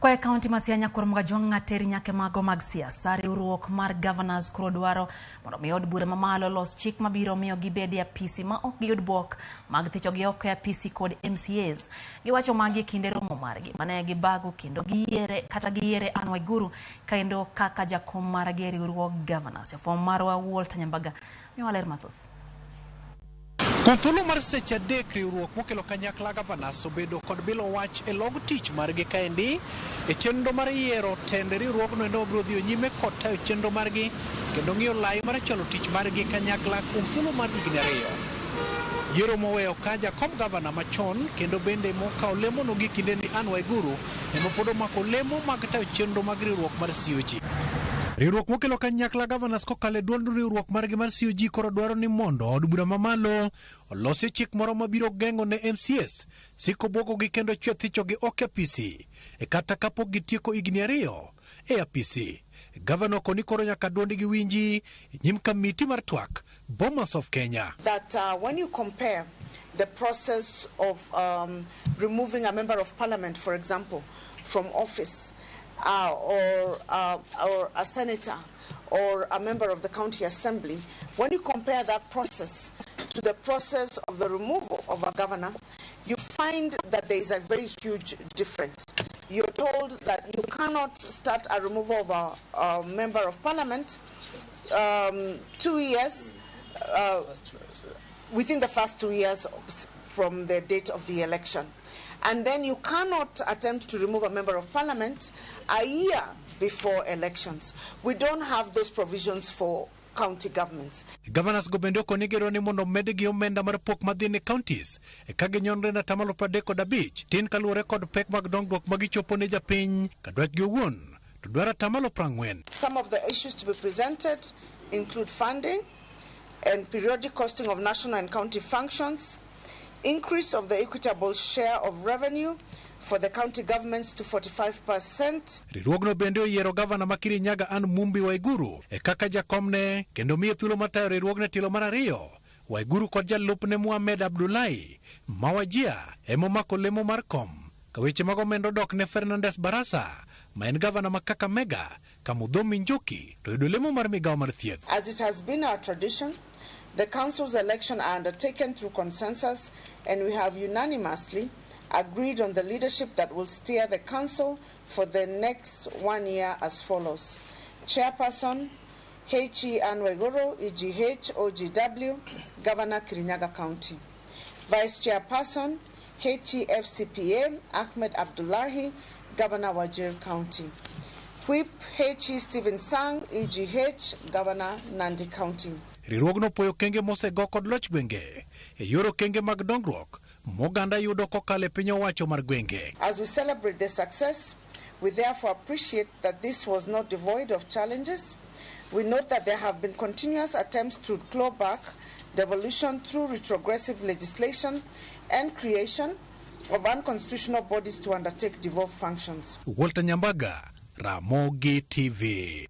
Kwa kaunti masianya kurumga jonga teri nyake mago mag siasa riwruok mar Gavanas kuro dwaro mondo mi od bura mamalo los chik mabiro miyo gibedi apisi ma ok giyud buok mag thicho gi oko apisi kod MCAs. Giwacho magi kinde romo margi mane gibago kendo giyiere Anne Waiguru kendo kaka jakom mar riwruok Gavanas. Fom marwa Walter Nyambaga miwaler mathoth. Kuntulu mar seche adek riwruok mokelo kanyakla Gavanas obedo kod bilo wach e log tich margi kaendi e chenro mar yiero tende riwruogno endo biro dhi nyime kod tayo chenro margi kendo ng'iyo lai mar chalo tich margi kanyakla kuom thuolo mar higni ariyo. Yiero moweyo ka jakom gavana machon kendo bende mokawo lemono gi kinde ni Anne Waiguru ema pod omako lemo mag tayo chenro mag riwruok mar COG. Riwruok mokelo kanyakla Gavanas kokale duond riwruok margi mar COG koro dwaro ni mondo od bura mamalo olosi chik moro mabiro geng'o ne MCAs siko bwogo gi kendo chwe thicho gi ok apisi e kata kapok gitieko higni ariyo e apisi. Gavana koni koro nyaka duondi gi winji nyim kamiti mar twak Bomas of Kenya. That when you compare the process of removing a member of parliament, for example, from office, or a senator or a member of the county assembly, when you compare that process to the process of the removal of a governor, you find that there is a very huge difference. You're told that you cannot start a removal of a member of parliament 2 years within the first 2 years from the date of the election. And then you cannot attempt to remove a member of parliament a year before elections. We don't have those provisions for county governments. Gavanas go bende konigero ni mondo medgi omenda mar pok madhine counties e kage nyonre na tamalo 35 tin kaluwore kod pek mag dongruok magichopo ne japiny kadwach gi owuon to dwara tamalo 40. Some of the issues to be presented include funding and periodic costing of national and county functions, increase of the equitable share of revenue for the county governments to 45%. Riwruogno bende oyiero gavana ma Kirinyaga Anne Waiguru e kaka jakomne kendo miye thuolo matayo riwruogno tilo mar ariyo. Waiguru kod jalupne Mohamed Abdullahi Mawajia emomako lemo mar kom. Kaweche mag omenda dok ne Fernandes Barasa ma en gavana ma Kakamega Kamudhomi Njoki to yudo lemo mar migawo mar thieth. As it has been our tradition, the council's election are undertaken through consensus, and we have unanimously agreed on the leadership that will steer the council for the next 1 year as follows. Chairperson, H.E. Anne Waiguru, EGH, OGW, Governor Kirinyaga County. Vice Chairperson, H.E. FCPA, Ahmed Abdullahi, Governor Wajir County. Whip, H.E. Stephen Sang, EGH, Governor Nandi County. Riwruogno poyo kenge mosego kod loch gwenge e yoro kenge mag dongruok moganda yudo kokale piny owacho mar gwenge. As we celebrate the success, we therefore appreciate that this was not devoid of challenges. We note that there have been continuous attempts to claw back devolution through retrogressive legislation and creation of unconstitutional bodies to undertake devolved functions. Walter Nyambaga, Ramogi TV.